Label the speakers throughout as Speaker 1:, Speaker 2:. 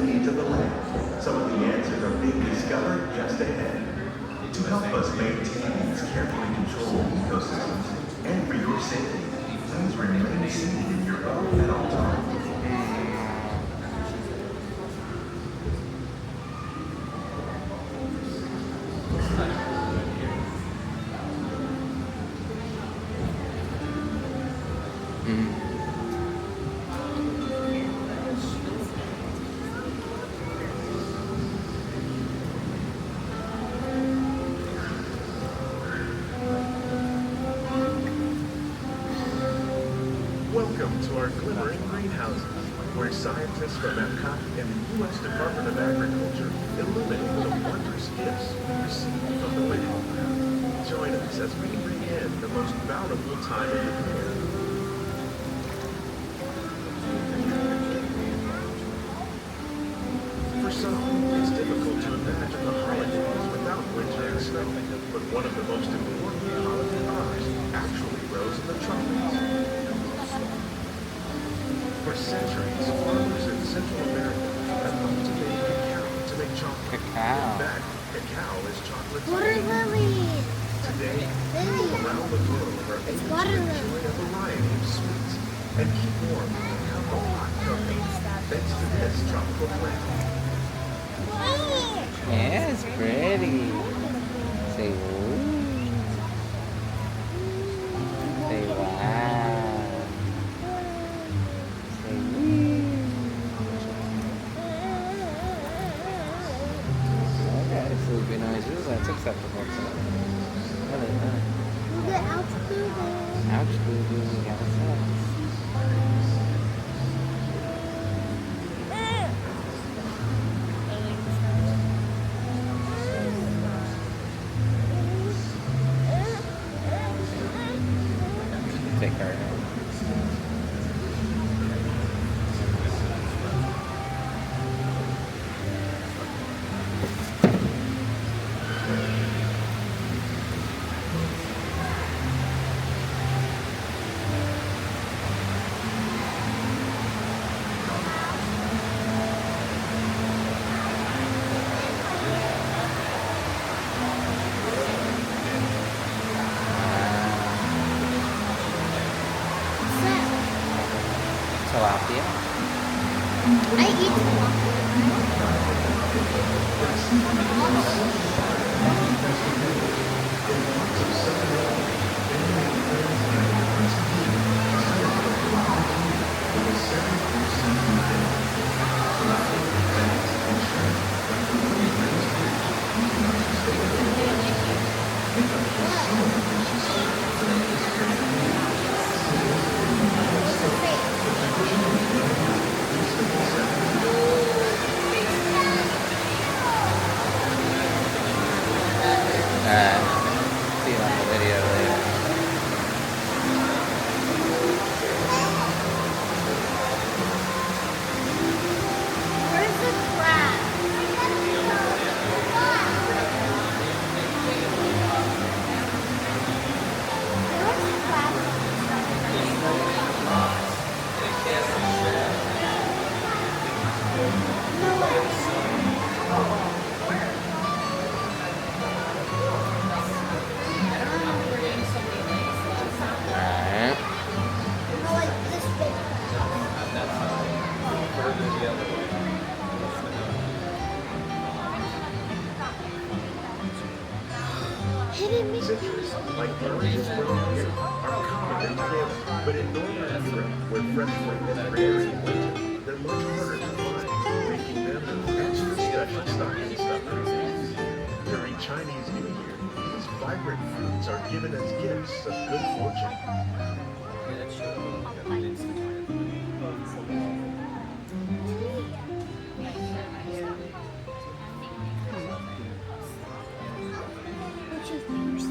Speaker 1: journey to the land. Some of the answers are being discovered just ahead. To help us maintain these carefully controlled ecosystems and for your safety, please remain seated in your boat at all times. Welcome to our Glimmering Greenhouses, where scientists from EPCOT and the U.S. Department of Agriculture illuminate the wondrous gifts we receive from the land. Join us as we begin the most bountiful time of the year. For some, it's difficult to imagine the holidays without winter and snow, but one of the most important holiday crops actually grows in the tropics. For centuries, farmers in Central America have cultivated cacao to make chocolate. In fact, cacao is chocolate.
Speaker 2: Water lilies.
Speaker 1: Today, people around the globe are able to enjoy a variety of sweets and keep warm with a cup of hot cocoa, thanks to this tropical plant.
Speaker 3: Yeah, it's pretty. Say ooh. Say wow. Say wee. Okay, sleepy noises. That's acceptable too. Really nice.
Speaker 2: The ouch boo-boo.
Speaker 3: Ouch, boo-boo. We got a sex. Take her. Tilapia.
Speaker 2: I eat tilapia.
Speaker 3: See you on the video later.
Speaker 2: Where's the crab? Where's the crab?
Speaker 3: Alright.
Speaker 2: No, like this big. Hidden me.
Speaker 1: Citrus, like oranges grown here, are common in Florida, but in northern Europe, where fresh fruit is rare in winter, they're much harder to find, making them an extra special stocking stuffer. During Chinese New Year, these vibrant fruits are given as gifts of good fortune.
Speaker 2: Which is worse?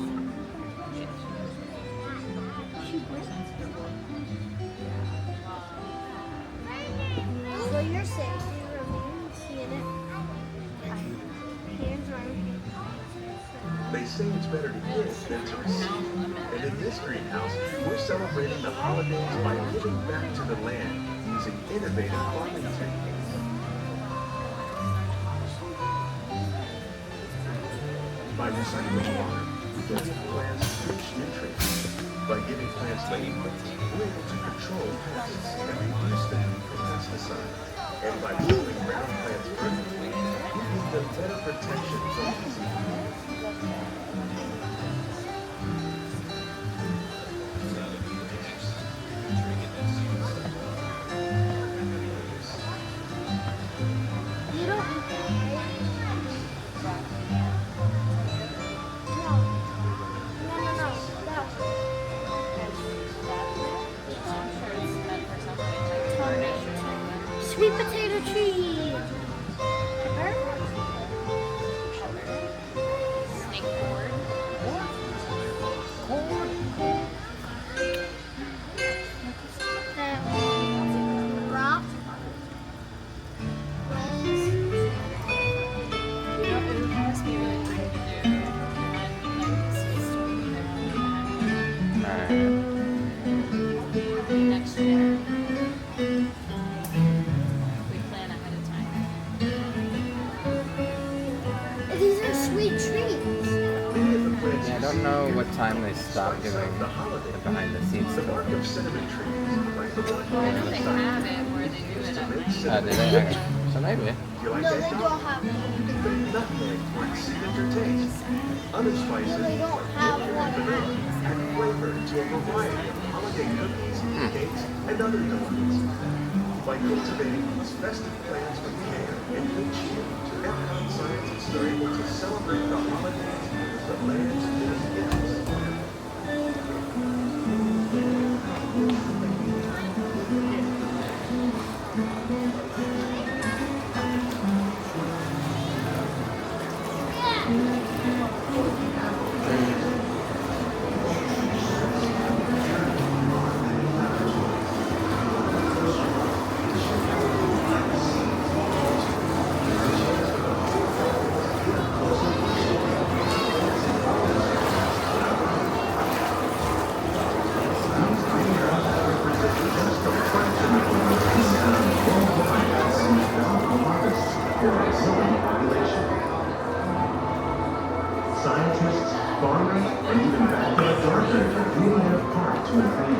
Speaker 2: So you're saying you remain seeing it? Hands on.
Speaker 1: They say it's better to give than to receive. And in this greenhouse, we're celebrating the holidays by giving back to the land using innovative farming techniques. By recycling water, we give plants rich nutrients. By giving plants lane, we're able to control pests and reduce the need for pesticides. And by growing brown plants vertically, we give them better protection from disease.
Speaker 2: You don't eat that, right? No. No. That one. Sweet potato tree. Pepper?
Speaker 4: Snake board.
Speaker 2: That one. Rock. Rose.
Speaker 4: You know, it must be really cool to do like Swiss story
Speaker 3: Alright.
Speaker 4: next year. We plan ahead of time.
Speaker 2: These are sweet trees.
Speaker 1: Many of the plants
Speaker 3: Yeah, I
Speaker 1: you
Speaker 3: don't
Speaker 1: see
Speaker 3: know
Speaker 1: here
Speaker 3: what time they stop
Speaker 1: spice
Speaker 3: giving
Speaker 1: up the holiday.
Speaker 3: the behind the scenes
Speaker 1: The
Speaker 3: stuff.
Speaker 1: bark of cinnamon trees, like the one
Speaker 4: I know
Speaker 1: on
Speaker 4: they
Speaker 1: the side,
Speaker 4: have it where they do it at night.
Speaker 3: Did they? Okay. So maybe.
Speaker 1: Do you like
Speaker 2: No,
Speaker 1: that,
Speaker 2: they
Speaker 1: Doc?
Speaker 2: don't have it.
Speaker 1: But nutmeg might suit your taste. Other spices,
Speaker 2: They don't
Speaker 1: like
Speaker 2: have
Speaker 1: ginger
Speaker 2: one
Speaker 1: and vanilla, add flavor to a variety of holiday cookies, cakes, and other delights. By cultivating these festive plants with care and good cheer, EPCOT scientists are able to celebrate the holidays with the land's many gifts.
Speaker 5: Scientists, farmers, and even backyard gardeners really have part to influence